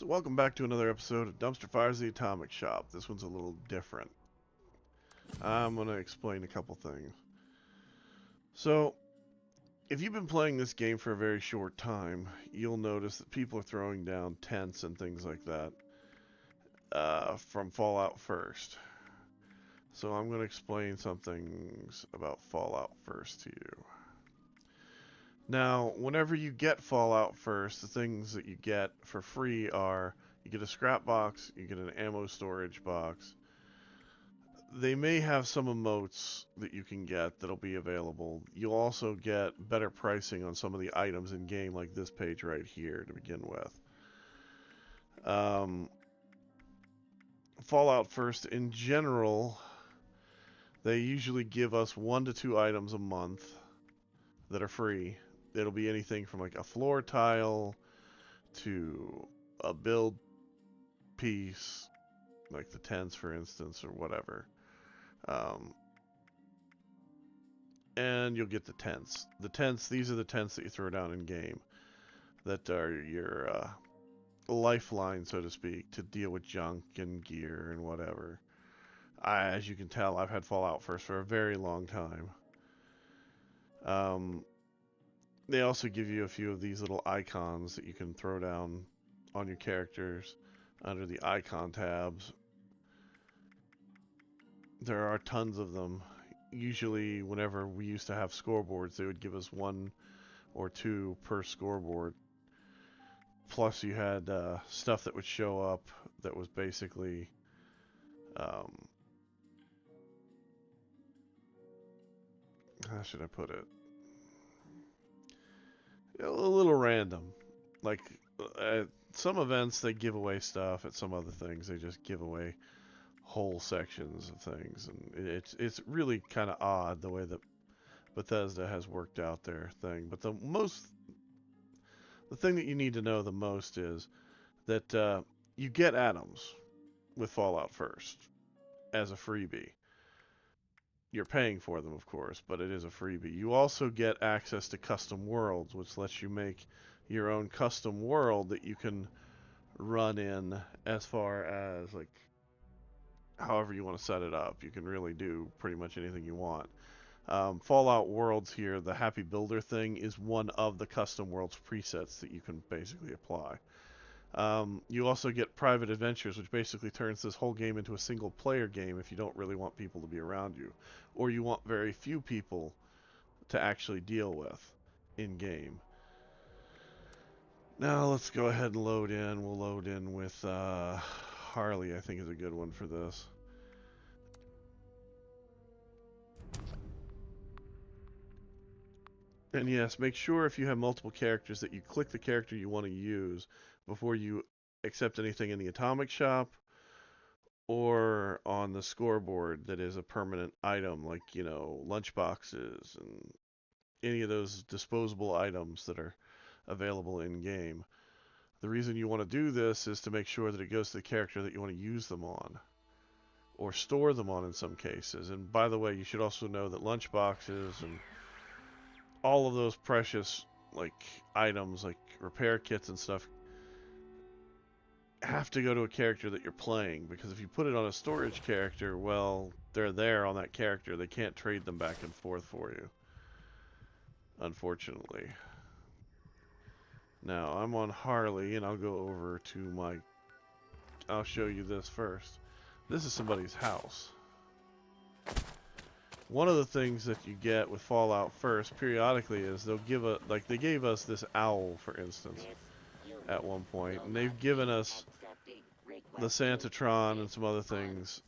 So welcome back to another episode of Dumpster Fires the Atomic Shop. This one's a little different. I'm going to explain a couple things. So, if you've been playing this game for a very short time, you'll notice that people are throwing down tents and things like that from Fallout First. So I'm going to explain some things about Fallout First to you. Now, whenever you get Fallout First, the things that you get for free are you get a scrap box, you get an ammo storage box. They may have some emotes that you can get that'll be available. You'll also get better pricing on some of the items in game, like this page right here to begin with. Fallout First, in general, they usually give us 1 to 2 items a month that are free. It'll be anything from like a floor tile to a build piece, like the tents, for instance, or whatever. And you'll get the tents. The tents, these are the tents that you throw down in game that are your lifeline, so to speak, to deal with junk and gear and whatever. As you can tell, I've had Fallout First for a very long time. They also give you a few of these little icons that you can throw down on your characters under the icon tabs. There are tons of them. Usually, whenever we used to have scoreboards, they would give us 1 or 2 per scoreboard. Plus, you had stuff that would show up that was basically how should I put it? A little random. Like at some events, they give away stuff. At some other things, they just give away whole sections of things, and it's really kind of odd the way that Bethesda has worked out their thing. But the thing that you need to know the most is that you get atoms with Fallout First as a freebie. You're paying for them, of course, but it is a freebie. You also get access to custom worlds, which lets you make your own custom world that you can run in as far as like however you want to set it up. You can really do pretty much anything you want. Fallout Worlds here, the Happy Builder thing, is one of the custom worlds presets that you can basically apply. You also get private adventures, which basically turns this whole game into a single player game if you don't really want people to be around you, or you want very few people to actually deal with in game. Now let's go ahead and load in. We'll load in with Harley, I think is a good one for this. And yes, make sure if you have multiple characters that you click the character you want to use before you accept anything in the Atomic Shop or on the scoreboard that is a permanent item, like, you know, lunch boxes and any of those disposable items that are available in game. The reason you want to do this is to make sure that it goes to the character that you want to use them on, or store them on in some cases. And by the way, you should also know that lunch boxes and all of those precious like items like repair kits and stuff have to go to a character that you're playing, because if you put it on a storage character, well, they're there on that character. They can't trade them back and forth for you, unfortunately. Now, I'm on Harley, and I'll go over to my... I'll show you this first. This is somebody's house. One of the things that you get with Fallout First periodically is they'll give a... Like, they gave us this owl, for instance, at one point, and they've given us the Santatron and some other things.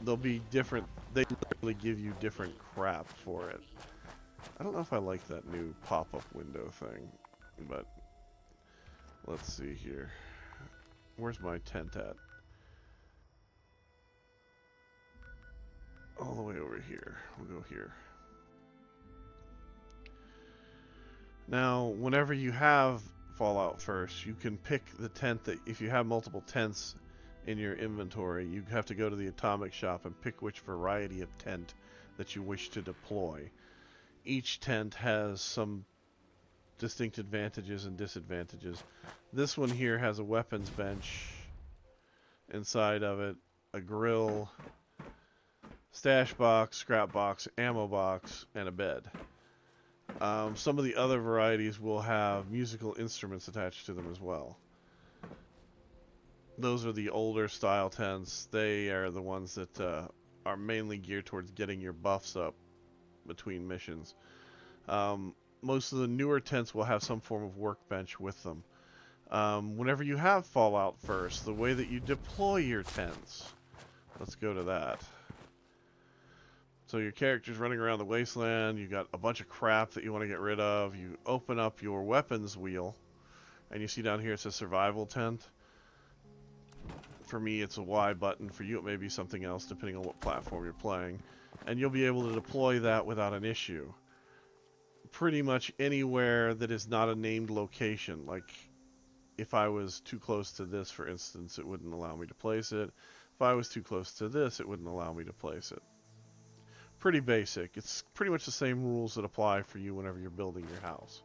They'll be different. They literally give you different crap for it. I don't know if I like that new pop-up window thing, but let's see here. Where's my tent at? All the way over here. We'll go here. Now, whenever you have Fallout First, you can pick the tent that, if you have multiple tents in your inventory, you have to go to the Atomic Shop and pick which variety of tent that you wish to deploy. Each tent has some distinct advantages and disadvantages. This one here has a weapons bench inside of it, a grill, stash box, scrap box, ammo box, and a bed. Some of the other varieties will have musical instruments attached to them as well. Those are the older style tents. They are the ones that are mainly geared towards getting your buffs up between missions. Most of the newer tents will have some form of workbench with them. Whenever you have Fallout First, the way that you deploy your tents, let's go to that. So your character's running around the wasteland, you got a bunch of crap that you want to get rid of, you open up your weapons wheel, and you see down here it says survival tent. For me it's a Y button, for you it may be something else depending on what platform you're playing, and you'll be able to deploy that without an issue. Pretty much anywhere that is not a named location. Like if I was too close to this, for instance, it wouldn't allow me to place it. If I was too close to this, it wouldn't allow me to place it. Pretty basic. It's pretty much the same rules that apply for you whenever you're building your house.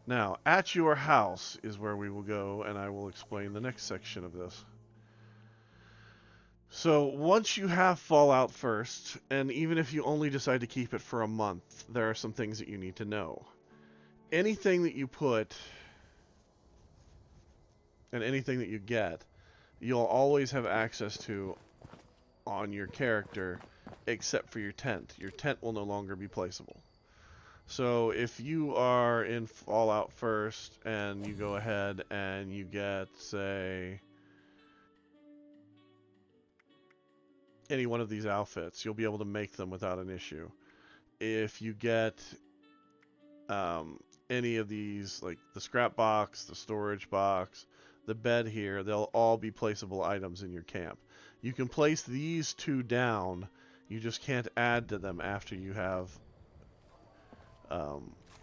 Now, at your house is where we will go, and I will explain the next section of this. So, once you have Fallout First, and even if you only decide to keep it for a month, there are some things that you need to know. Anything that you put, and anything that you get, you'll always have access to on your character, except for your tent. Your tent will no longer be placeable. So if you are in Fallout First and you go ahead and you get, say, any one of these outfits, you'll be able to make them without an issue. If you get any of these, like the scrap box, the storage box, the bed here, they'll all be placeable items in your camp. You can place these two down, you just can't add to them after you have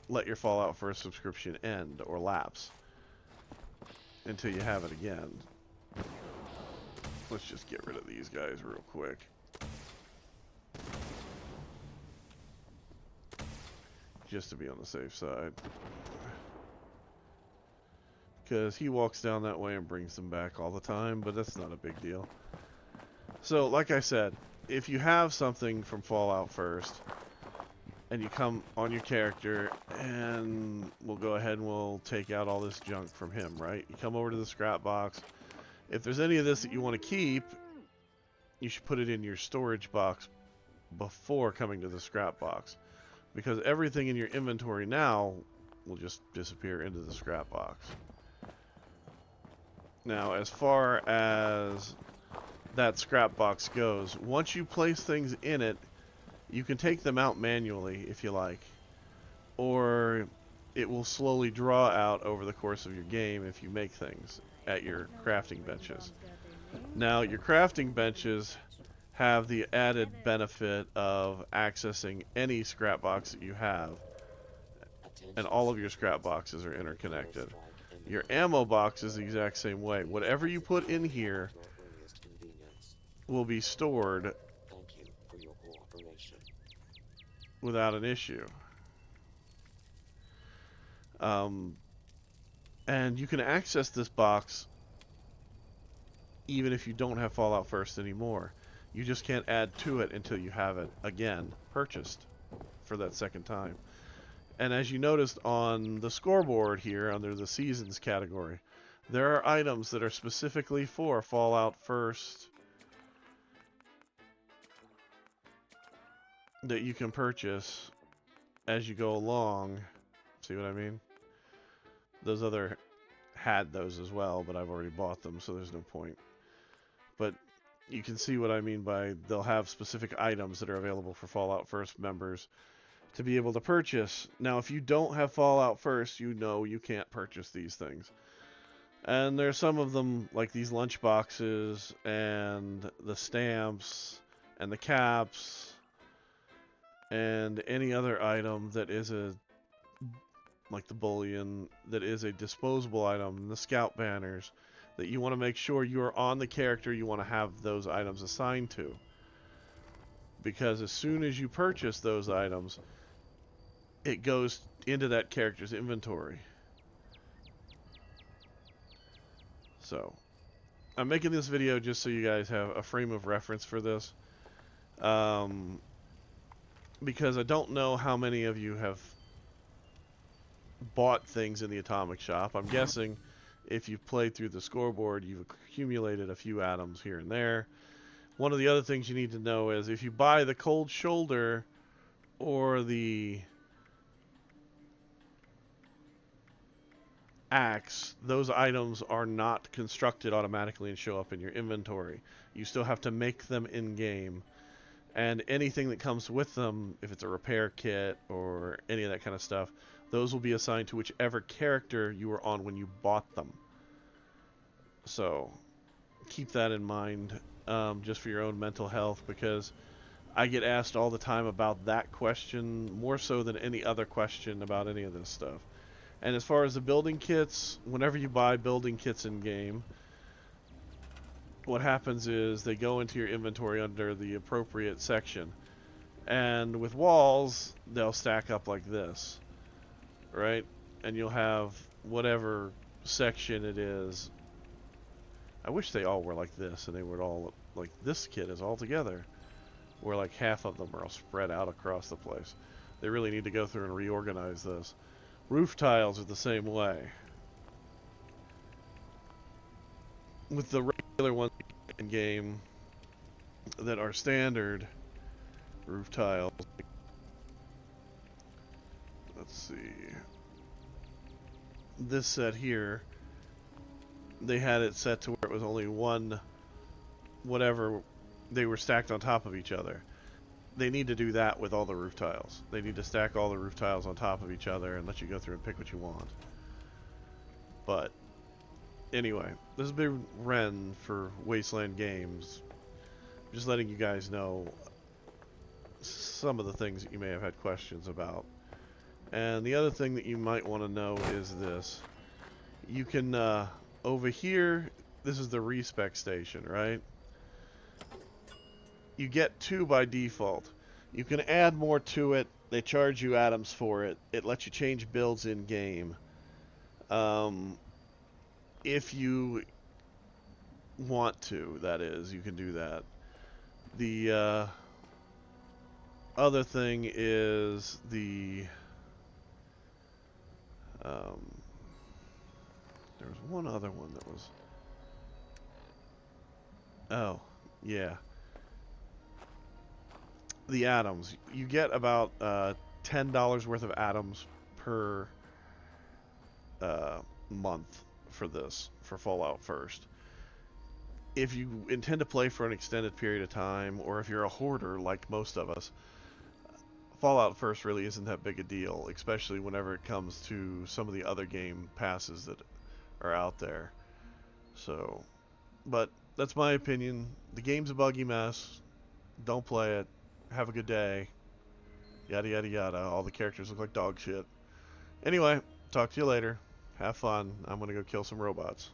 let your Fallout First subscription end or lapse until you have it again. Let's just get rid of these guys real quick. Just to be on the safe side. Because he walks down that way and brings them back all the time, but that's not a big deal. So, like I said, if you have something from Fallout First, and you come on your character, and we'll go ahead and we'll take out all this junk from him, right? You come over to the scrap box. If there's any of this that you want to keep, you should put it in your storage box before coming to the scrap box. Because everything in your inventory now will just disappear into the scrap box. Now, as far as that scrap box goes, once you place things in it, you can take them out manually if you like, or it will slowly draw out over the course of your game if you make things at your crafting benches. Now, your crafting benches have the added benefit of accessing any scrap box that you have, and all of your scrap boxes are interconnected. Your ammo box is the exact same way. Whatever you put in here will be stored without an issue. And you can access this box even if you don't have Fallout First anymore. You just can't add to it until you have it, again, purchased for that second time. And as you noticed on the scoreboard here under the Seasons category, there are items that are specifically for Fallout First that you can purchase as you go along. See what I mean? Those other had those as well, but I've already bought them, so there's no point. But you can see what I mean by they'll have specific items that are available for Fallout First members to be able to purchase. Now, if you don't have Fallout First, you know you can't purchase these things. And there's some of them, like these lunch boxes, and the stamps, and the caps, and any other item that is like the bullion, that is a disposable item, the scout banners, that you want to make sure you are on the character you want to have those items assigned to. Because as soon as you purchase those items, it goes into that character's inventory. So, I'm making this video just so you guys have a frame of reference for this. Because I don't know how many of you have bought things in the atomic shop. I'm guessing if you've played through the scoreboard, you've accumulated a few atoms here and there. One of the other things you need to know is if you buy the cold shoulder or the axe, those items are not constructed automatically and show up in your inventory. You still have to make them in game. And anything that comes with them, if it's a repair kit or any of that kind of stuff, those will be assigned to whichever character you were on when you bought them. So keep that in mind, just for your own mental health, because I get asked all the time about that question, more so than any other question about any of this stuff. And as far as the building kits, whenever you buy building kits in game, what happens is they go into your inventory under the appropriate section. And with walls, they'll stack up like this, right? And you'll have whatever section it is. I wish they all were like this, and they would all, like this kit is all together, where like half of them are all spread out across the place. They really need to go through and reorganize this. Roof tiles are the same way. With the regular ones in game that are standard roof tiles, let's see, this set here, they had it set to where it was only one, whatever, they were stacked on top of each other. They need to do that with all the roof tiles. They need to stack all the roof tiles on top of each other and let you go through and pick what you want. But anyway, this has been Ren for Wasteland Games. Just letting you guys know some of the things that you may have had questions about. And the other thing that you might want to know is this. You can, over here, this is the respec station, right? You get 2 by default. You can add more to it. They charge you atoms for it. It lets you change builds in game. If you want to, that is, you can do that. The other thing is the there was one other one that was, oh yeah, the atoms. You get about $10 worth of atoms per month for this, for Fallout First. If you intend to play for an extended period of time, or if you're a hoarder like most of us, Fallout First really isn't that big a deal, especially whenever it comes to some of the other game passes that are out there. So, but that's my opinion. The game's a buggy mess. Don't play it. Have a good day. Yada yada yada. All the characters look like dog shit. Anyway, talk to you later. Have fun. I'm gonna go kill some robots.